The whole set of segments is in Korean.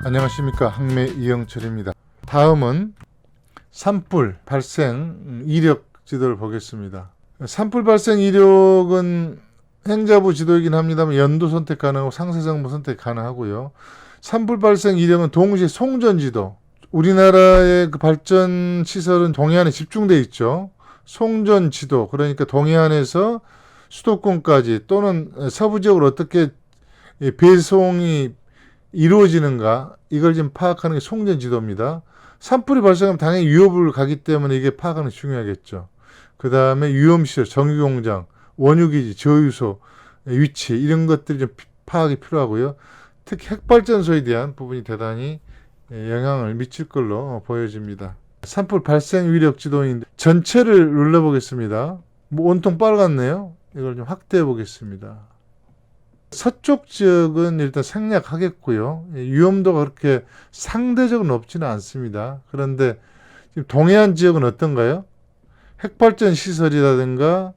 안녕하십니까, 항매 이영철입니다. 다음은 산불 발생 이력 지도를 보겠습니다. 산불 발생 이력은 행자부 지도이긴 합니다만 연도 선택 가능하고 상세정보 선택 가능하고요. 산불 발생 이력은 동시에 송전 지도, 우리나라의 그 발전 시설은 동해안에 집중되어 있죠. 송전 지도, 그러니까 동해안에서 수도권까지 또는 서부 지역으로 어떻게 배송이 이루어지는가, 이걸 지금 파악하는 게 송전 지도입니다. 산불이 발생하면 당연히 위협을 가기 때문에 이게 파악하는 게 중요하겠죠. 그 다음에 위험시설, 정유공장, 원유기지, 저유소 위치, 이런 것들이 좀 파악이 필요하고요. 특히 핵발전소에 대한 부분이 대단히 영향을 미칠 걸로 보여집니다. 산불 발생 위력 지도인데 전체를 눌러보겠습니다. 온통 빨갛네요. 이걸 좀 확대해 보겠습니다. 서쪽 지역은 일단 생략하겠고요. 위험도가 그렇게 상대적으로 높지는 않습니다. 그런데 지금 동해안 지역은 어떤가요? 핵발전 시설이라든가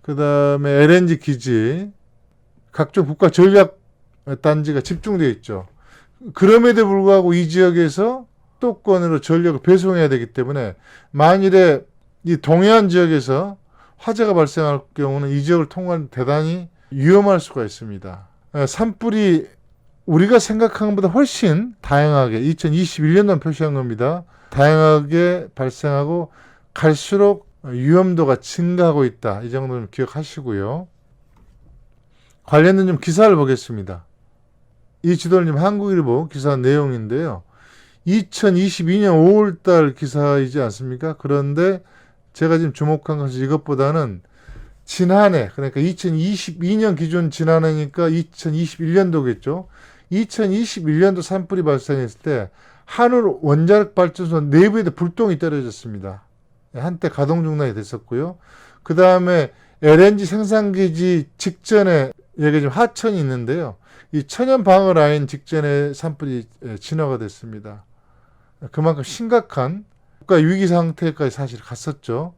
그 다음에 LNG 기지, 각종 국가 전략 단지가 집중되어 있죠. 그럼에도 불구하고 이 지역에서 수도권으로 전력을 배송해야 되기 때문에 만일에 이 동해안 지역에서 화재가 발생할 경우는 이 지역을 통과하는 대단히 위험할 수가 있습니다. 산불이 우리가 생각한 것보다 훨씬 다양하게 2021년도에 표시한 겁니다. 다양하게 발생하고 갈수록 위험도가 증가하고 있다. 이 정도는 기억하시고요. 관련된 좀 기사를 보겠습니다. 이 지도는 지금 한국일보 기사 내용인데요. 2022년 5월달 기사이지 않습니까? 그런데 제가 지금 주목한 것은 이것보다는 지난해, 그러니까 2022년 기준 지난해니까 2021년도겠죠. 2021년도 산불이 발생했을 때 한울 원자력 발전소 내부에도 불똥이 떨어졌습니다. 한때 가동 중단이 됐었고요. 그 다음에 LNG 생산기지 직전에 여기 지금 하천이 있는데요. 이 천연 방어 라인 직전에 산불이 진화가 됐습니다. 그만큼 심각한 국가 위기 상태까지 사실 갔었죠.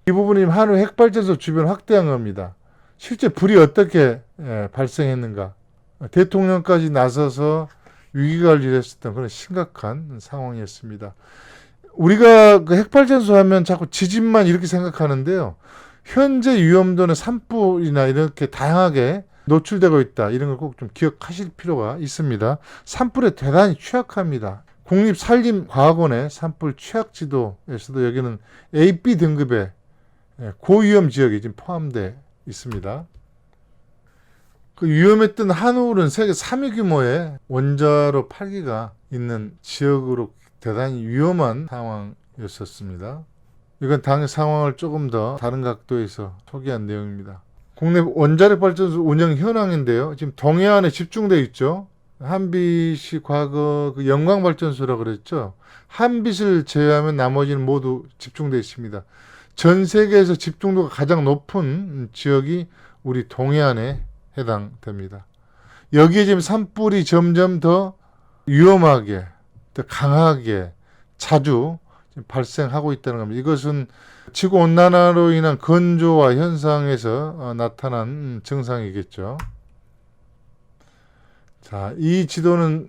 이 부분이 한우 핵발전소 주변 확대한 겁니다. 실제 불이 어떻게 발생했는가. 대통령까지 나서서 위기관리를 했었던 그런 심각한 상황이었습니다. 우리가 그 핵발전소 하면 자꾸 지진만 이렇게 생각하는데요. 현재 위험도는 산불이나 이렇게 다양하게 노출되고 있다. 이런 걸 꼭 좀 기억하실 필요가 있습니다. 산불에 대단히 취약합니다. 국립산림과학원의 산불 취약지도에서도 여기는 A, B 등급의 고위험 지역이 지금 포함되어 있습니다. 그 위험했던 한울은 세계 3위 규모의 원자로 8기가 있는 지역으로 대단히 위험한 상황이었습니다. 이건 당의 상황을 조금 더 다른 각도에서 소개한 내용입니다. 국내 원자력 발전소 운영 현황인데요. 지금 동해안에 집중되어 있죠. 한빛이 과거 그 영광발전소라고 그랬죠. 한빛을 제외하면 나머지는 모두 집중되어 있습니다. 전 세계에서 집중도가 가장 높은 지역이 우리 동해안에 해당됩니다. 여기에 지금 산불이 점점 더 위험하게, 더 강하게, 자주 발생하고 있다는 겁니다. 이것은 지구온난화로 인한 건조화 현상에서 나타난 증상이겠죠. 자, 이 지도는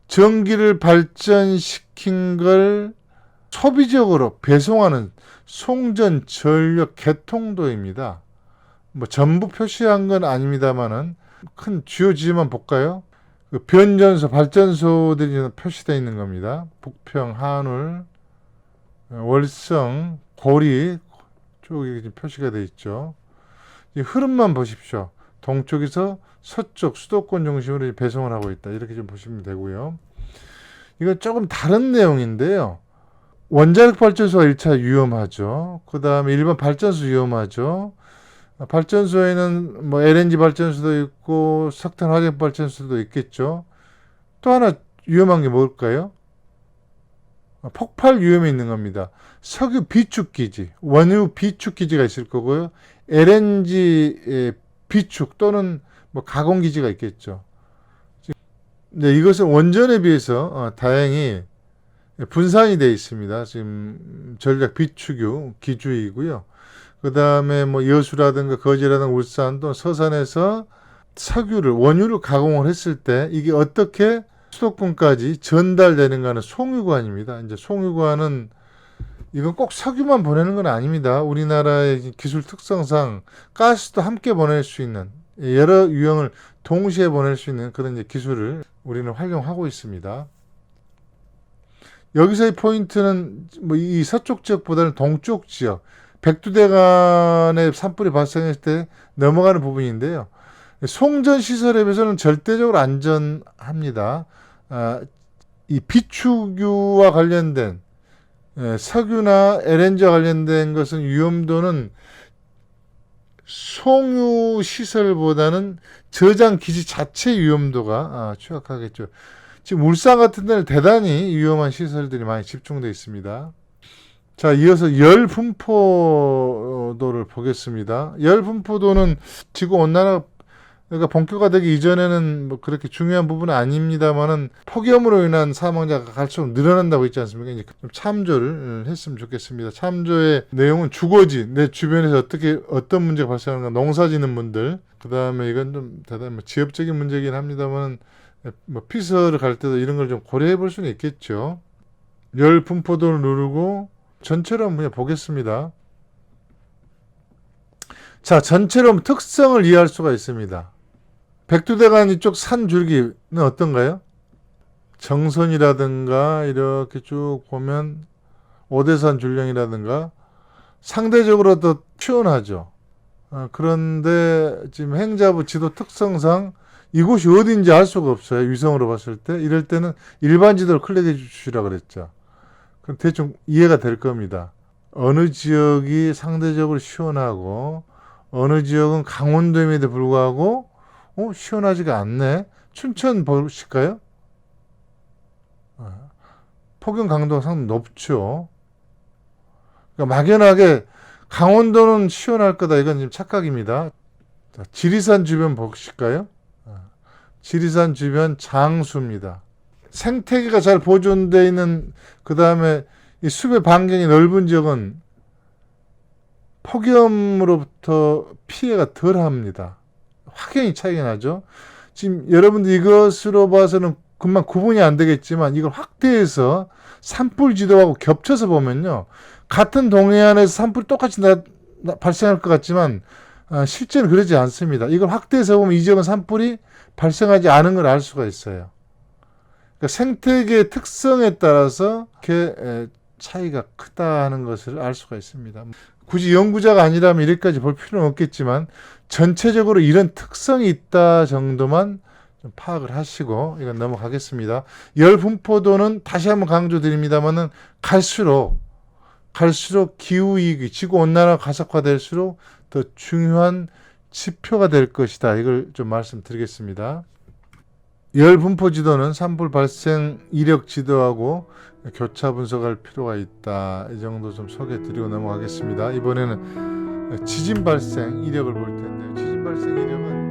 전기를 발전시킨 걸 소비적으로 배송하는 송전 전력 개통도입니다. 뭐 전부 표시한 건 아닙니다만은 큰 주요 지점만 볼까요? 그 변전소, 발전소들이 표시되어 있는 겁니다. 북평, 한울, 월성, 고리 쪽이 표시가 되어 있죠. 이 흐름만 보십시오. 동쪽에서 서쪽 수도권 중심으로 배송을 하고 있다. 이렇게 좀 보시면 되고요. 이건 조금 다른 내용인데요. 원자력 발전소가 1차 위험하죠. 그 다음에 일반 발전소 위험하죠. 발전소에는 뭐 LNG 발전소도 있고 석탄 화력 발전소도 있겠죠. 또 하나 위험한 게 뭘까요? 폭발 위험이 있는 겁니다. 석유 비축기지, 원유 비축기지가 있을 거고요. LNG 비축 또는 뭐 가공기지가 있겠죠. 네, 이것은 원전에 비해서 다행히 분산이 되어 있습니다. 지금 전략 비축유 기주이고요. 그 다음에 뭐 여수라든가 거제라든가 울산 또 서산에서 석유를 원유를 가공을 했을 때 이게 어떻게 수도권까지 전달되는가는 송유관입니다. 이제 송유관은 이건 꼭 석유만 보내는 건 아닙니다. 우리나라의 기술 특성상 가스도 함께 보낼 수 있는 여러 유형을 동시에 보낼 수 있는 그런 이제 기술을 우리는 활용하고 있습니다. 여기서의 포인트는 뭐 이 서쪽 지역보다는 동쪽 지역, 백두대간의 산불이 발생했을 때 넘어가는 부분인데요. 송전 시설에 비해서는 절대적으로 안전합니다. 이 비축유와 관련된 석유나 LNG와 관련된 것은 위험도는 송유 시설보다는 저장 기지 자체 위험도가 취약하겠죠. 지금 울산 같은 데는 대단히 위험한 시설들이 많이 집중되어 있습니다. 자, 이어서 열 분포도를 보겠습니다. 열 분포도는 지구 온난화가 본격화되기 이전에는 뭐 그렇게 중요한 부분은 아닙니다만은 폭염으로 인한 사망자가 갈수록 늘어난다고 있지 않습니까? 이제 좀 참조를 했으면 좋겠습니다. 참조의 내용은 주거지, 내 주변에서 어떤 문제가 발생하는가, 농사 짓는 분들, 그 다음에 이건 좀 대단히 지역적인 문제이긴 합니다만은 뭐 피서를 갈 때도 이런 걸 좀 고려해 볼 수는 있겠죠. 열 분포도를 누르고 전체로 한번 보겠습니다. 자, 전체로 특성을 이해할 수가 있습니다. 백두대간 이쪽 산 줄기는 어떤가요? 정선이라든가 이렇게 쭉 보면 오대산 줄령이라든가 상대적으로 더 시원하죠. 그런데 지금 행자부 지도 특성상 이곳이 어딘지 알 수가 없어요. 위성으로 봤을 때. 이럴 때는 일반 지도를 클릭해 주시라 그랬죠. 그럼 대충 이해가 될 겁니다. 어느 지역이 상대적으로 시원하고 어느 지역은 강원도임에도 불구하고 시원하지가 않네. 춘천 보실까요? 폭염 강도가 상당히 높죠. 그러니까 막연하게 강원도는 시원할 거다. 이건 지금 착각입니다. 자, 지리산 주변 보실까요? 지리산 주변 장수입니다. 생태계가 잘 보존되어 있는 그 다음에 이 숲의 반경이 넓은 지역은 폭염으로부터 피해가 덜 합니다. 확연히 차이가 나죠. 지금 여러분들 이것으로 봐서는 금방 구분이 안 되겠지만 이걸 확대해서 산불 지도하고 겹쳐서 보면요. 같은 동해안에서 산불이 똑같이 발생할 것 같지만 실제는 그러지 않습니다. 이걸 확대해서 보면 이 지역은 산불이 발생하지 않은 걸 알 수가 있어요. 그러니까 생태계의 특성에 따라서 이렇게 차이가 크다는 것을 알 수가 있습니다. 굳이 연구자가 아니라면 이렇게까지 볼 필요는 없겠지만 전체적으로 이런 특성이 있다 정도만 좀 파악을 하시고 이건 넘어가겠습니다. 열 분포도는 다시 한번 강조드립니다만은 갈수록 기후위기, 지구온난화 가속화될수록 더 중요한 지표가 될 것이다. 이걸 좀 말씀드리겠습니다. 열 분포 지도는 산불 발생 이력 지도하고 교차 분석할 필요가 있다. 이 정도 좀 소개 드리고 넘어가겠습니다. 이번에는 지진 발생 이력을 볼 텐데요. 지진 발생 이력은